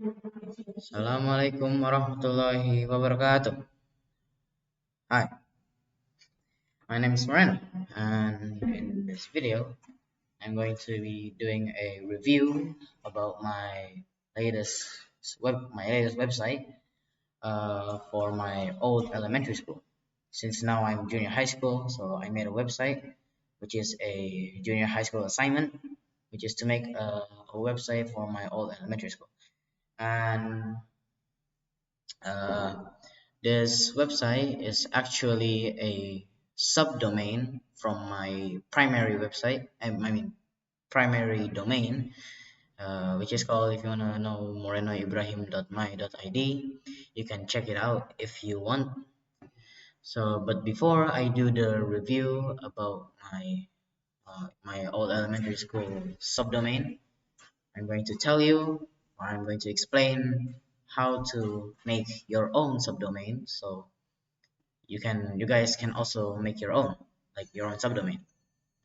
Assalamualaikum warahmatullahi wabarakatuh. Hi, my name is Moreno, and in this video, I'm going to be doing a review about my latest website for my old elementary school. Since now I'm junior high school, so I made a website, which is a junior high school assignment, which is to make a website for my old elementary school. And uh, this website is actually a subdomain from my primary website. I mean, primary domain, which is called, if you wanna know, morenoibrahim.my.id. You can check it out if you want. So, but before I do the review about my old elementary school subdomain, I'm going to tell you, or I'm going to explain how to make your own subdomain. So you guys can also make your own, like your own subdomain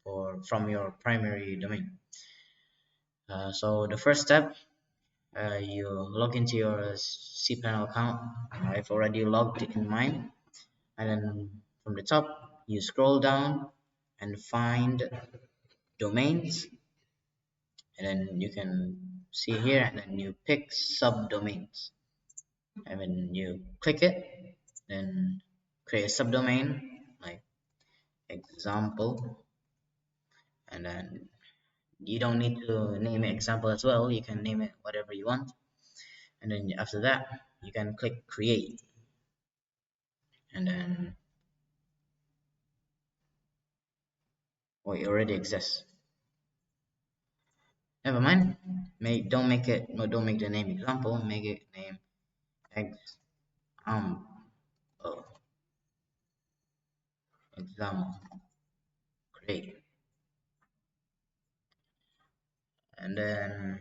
for from your primary domain. So the first step, you log into your cPanel account. I've already logged in mine, and then from the top you scroll down and find domains, and then you can see here, and then you pick subdomains, and when you click it, then create a subdomain like example, and then you don't need to name it example as well. You can name it whatever you want, and then after that you can click create, and then it already exists. Never mind. Don't make it, no, don't make the name example, make it name example, example, create, and then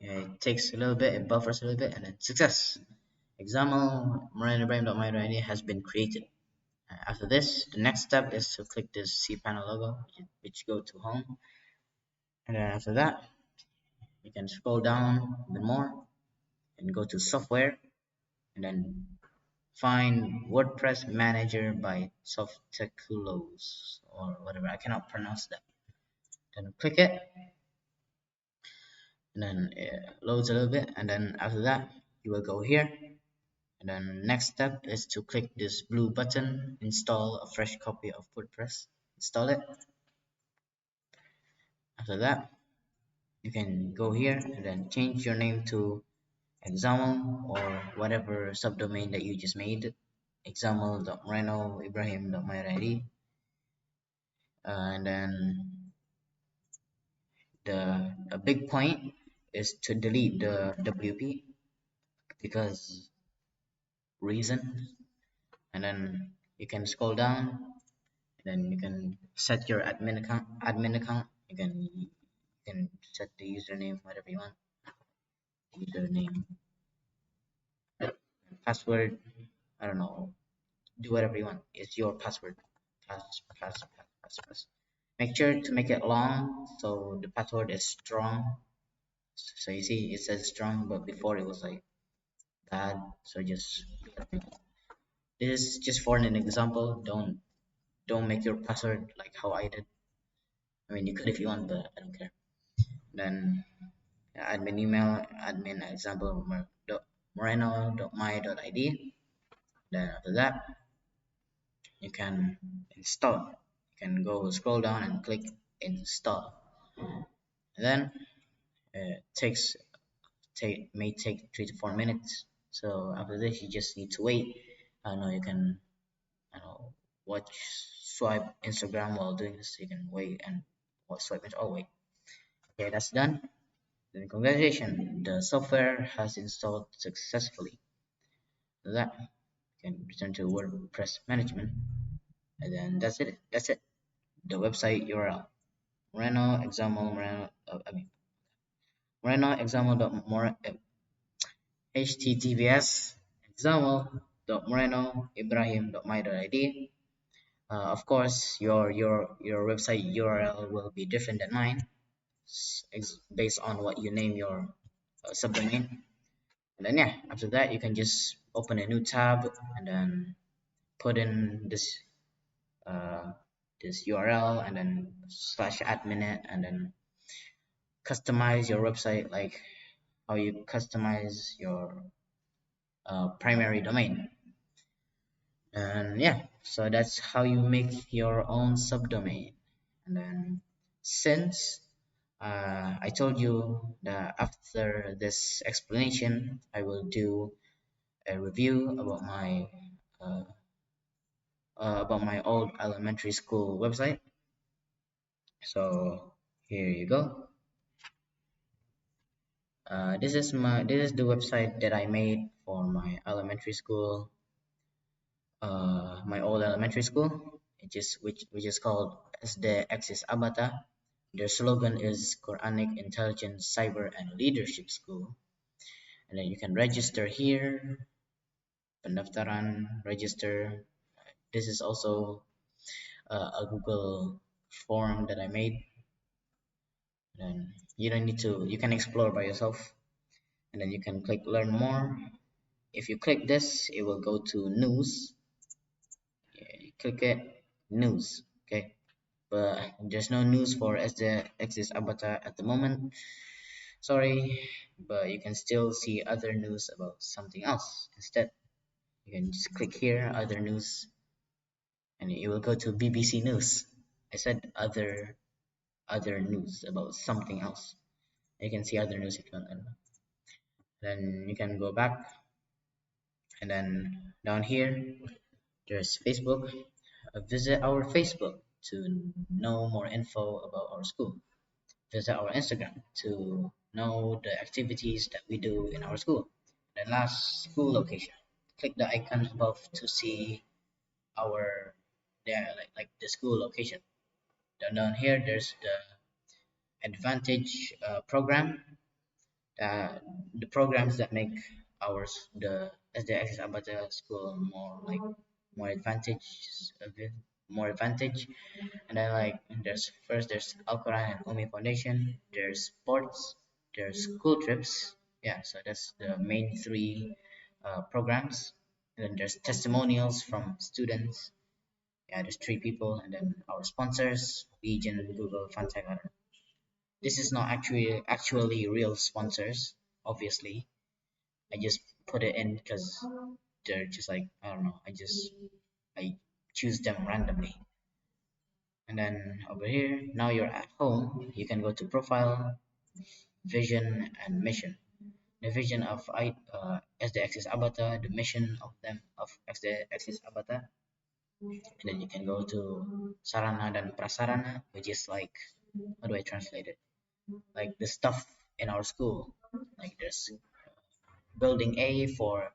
it takes a little bit, it buffers a little bit, and then success. Example morenoibrahim.my.id has been created. After this, the next step is to click this cPanel logo, which go to home, and then after that, you can scroll down a bit more and go to software, and then find WordPress Manager by Softaculos or whatever. I cannot pronounce that. Then click it, and then it loads a little bit, and then after that, you will go here. And then next step is to click this blue button, install a fresh copy of WordPress. Install it. After that, you can go here and then change your name to example or whatever subdomain that you just made, example.morenoibrahim.my.id, and then a big point is to delete the WP because reason, and then you can scroll down, and then you can set your admin account. You can set the username whatever you want, username, password, I don't know, do whatever you want. It's your password. Pass. Make sure to make it long so the password is strong. So you see, it says strong, but before it was like bad. So just this is just for an example. Don't make your password like how I did. I mean, you could if you want, but I don't care. Then admin email, admin example moreno.my.id. Then after that, you can install. You can go scroll down and click install. And then may take 3 to 4 minutes. So after this, you just need to wait. I know you can, I know, watch, swipe Instagram while doing this. You can wait and swipe it. Oh wait, okay, that's done. Then congratulations, the software has installed successfully. After that, you can return to WordPress management, and then that's it. That's it. The website URL Moreno example Moreno. I mean Moreno example.more https example.morenoibrahim.my.id. Of course, your website URL will be different than mine, based on what you name your subdomain. And then yeah, after that you can just open a new tab and then put in uh, this URL and then slash admin it and then customize your website like how you customize your primary domain. And yeah, so that's how you make your own subdomain. And then since I told you that after this explanation I will do a review uh, about my old elementary school website. So here you go. This is the website that I made for my elementary school, my old elementary school. Which is called sd-exiss-abata. Their slogan is Quranic Intelligence, Cyber and Leadership School. And then you can register here, pendaftaran, register. This is also a Google form that I made. And you don't need to, you can explore by yourself. And then you can click learn more. If you click this, it will go to news. Yeah, you click it, news. Okay, but there's no news for sd-exiss-abata at the moment. Sorry, but you can still see other news about something else instead. You can just click here, other news, and it will go to BBC News. I said other news about something else. You can see other news if you want. Then you can go back, and then down here there's Facebook. Visit our Facebook to know more info about our school. Visit our Instagram to know the activities that we do in our school. The last school location. Click the icon above to see our like the school location. Then down here there's the advantage program. The programs that make ours the sd-exiss-abata school more advantage, a bit more advantage. And then like there's Al-Quran and Umi Foundation, there's sports, there's school trips. Yeah, so that's the main three programs. And then there's testimonials from students. Yeah, there's three people, and then our sponsors, Legion, Google, Fantech. This is not actually real sponsors, obviously. I just put it in because they're just like I don't know. I choose them randomly. And then over here, now you're at home. You can go to profile, vision, and mission. The vision of sd-exiss-abata, the mission of sd-exiss-abata, and then you can go to sarana dan prasarana, which is like how do I translate it? Like the stuff in our school. Like there's building A for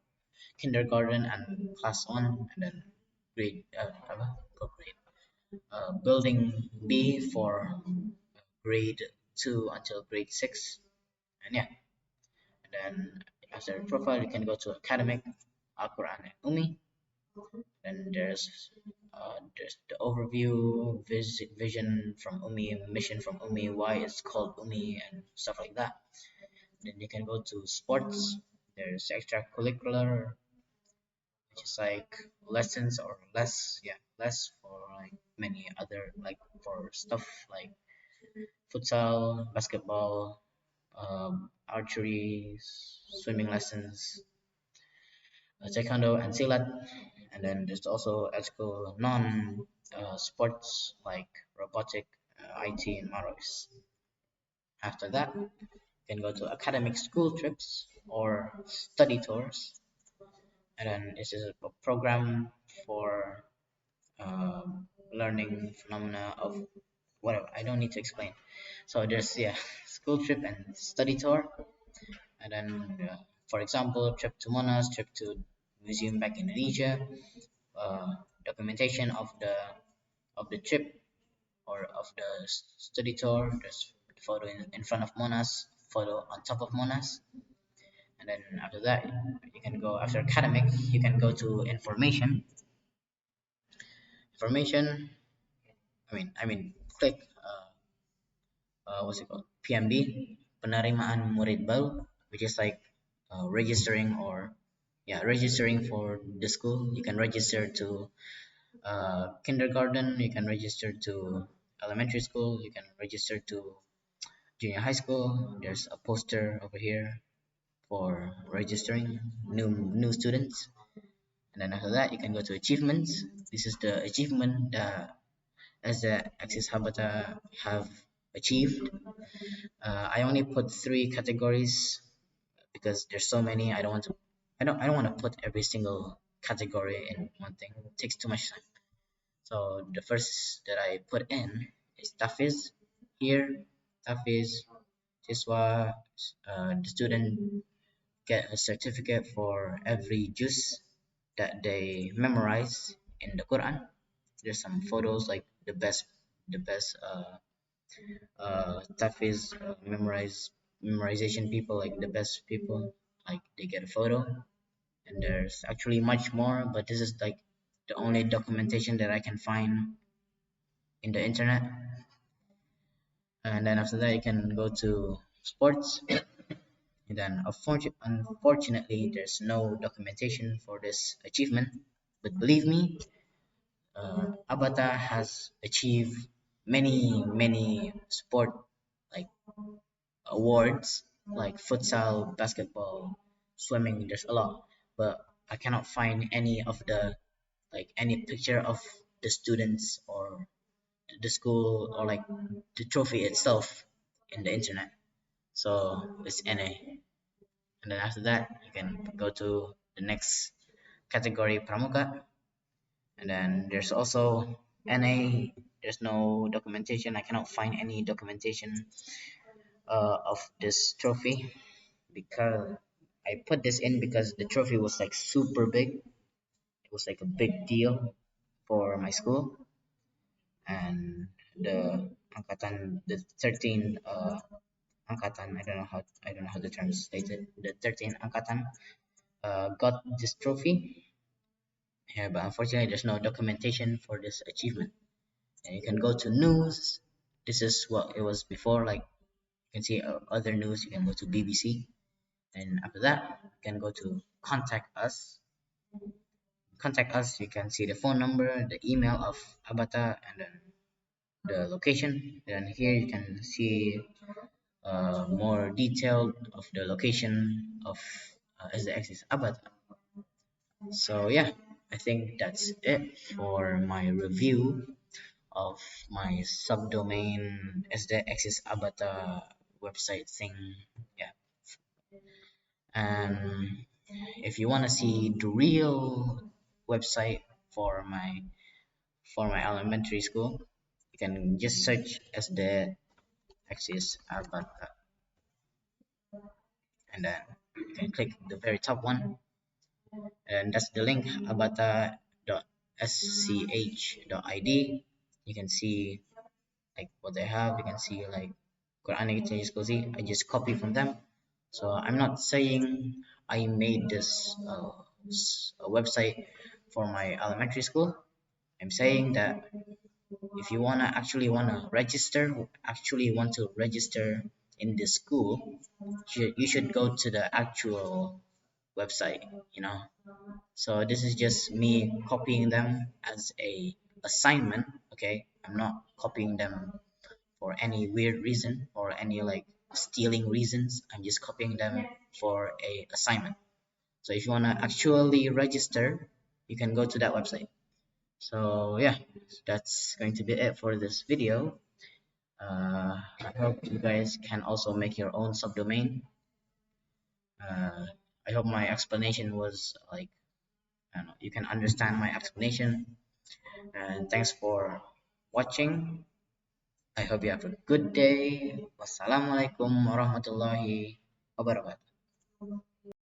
kindergarten and class 1, and then grade grade building B for grade 2 until grade 6. And yeah, and then after profile you can go to academic, Al-Quran and Umi. Then there's the overview, vision from Umi, mission from Umi, why it's called Umi, and stuff like that. Then you can go to sports. There's extracurricular, which is like lessons or less, yeah, less for like many other like for stuff like futsal, basketball, archery, swimming lessons, taekwondo, and silat. And then there's also ethical non sports like robotic, IT, and Maros. After that, you can go to academic school trips or study tours. And then this is a program for learning phenomena of whatever. I don't need to explain. So there's yeah, school trip and study tour. And then, for example, trip to Monas, trip to museum back in Indonesia, documentation of the trip or of the study tour. There's photo in front of Monas, photo on top of Monas, and then after that you can go after academic. You can go to information. Information. I mean, click what's it called? PMB, penerimaan murid baru, which is like registering or yeah, registering for the school. You can register to kindergarten, you can register to elementary school, you can register to junior high school. There's a poster over here for registering new students. And then after that, you can go to achievements. This is the achievement that as the Axis Habata have achieved. I only put three categories because there's so many. I don't want to put every single category in one thing. It takes too much time. So the first that I put in is Tafiz. Here, Tafiz, Siswa, the student get a certificate for every juz that they memorize in the Quran. There's some photos like the best Tafiz memorization people, like the best people, like they get a photo. And there's actually much more, but this is like the only documentation that I can find in the internet. And then after that, you can go to sports. And then unfortunately, there's no documentation for this achievement. But believe me, Abata has achieved many sport like awards like futsal, basketball, swimming. There's a lot, but I cannot find any of the like any picture of the students or the school or like the trophy itself in the internet. So it's NA. And then after that, you can go to the next category, Pramuka. And then there's also NA. There's no documentation. I cannot find any documentation of this trophy because I put this in because the trophy was like super big. It was like a big deal for my school, and the the 13 angkatan, I don't know how the term is stated. The 13 angkatan got this trophy. Yeah, but unfortunately, there's no documentation for this achievement. And you can go to news. This is what it was before. Like you can see other news. You can go to BBC, and after that, you can go to contact us. Contact us. You can see the phone number, the email of Abata, and then the location. Then here you can see more detailed of the location of sd-exiss-abata. So yeah, I think that's it for my review of my subdomain sd-exiss-abata website thing. Yeah, and if you want to see the real website for my elementary school, you can just search sd-exiss-abata, and then you can click the very top one, and that's the link abata.sch.id. You can see like what they have. You can see like Quranic Tajiscozi. I just copy from them. So I'm not saying I made this a website for my elementary school. I'm saying that if you actually want to register in the school, you should go to the actual website. You know. So this is just me copying them as a assignment. Okay, I'm not copying them for any weird reason or any like stealing reasons. I'm just copying them for a assignment. So if you want to actually register, you can go to that website. So yeah, that's going to be it for this video. I hope you guys can also make your own subdomain. uh, I hope my explanation was like, I don't know, you can understand my explanation. And thanks for watching. I hope you have a good day. Wassalamualaikum warahmatullahi wabarakatuh.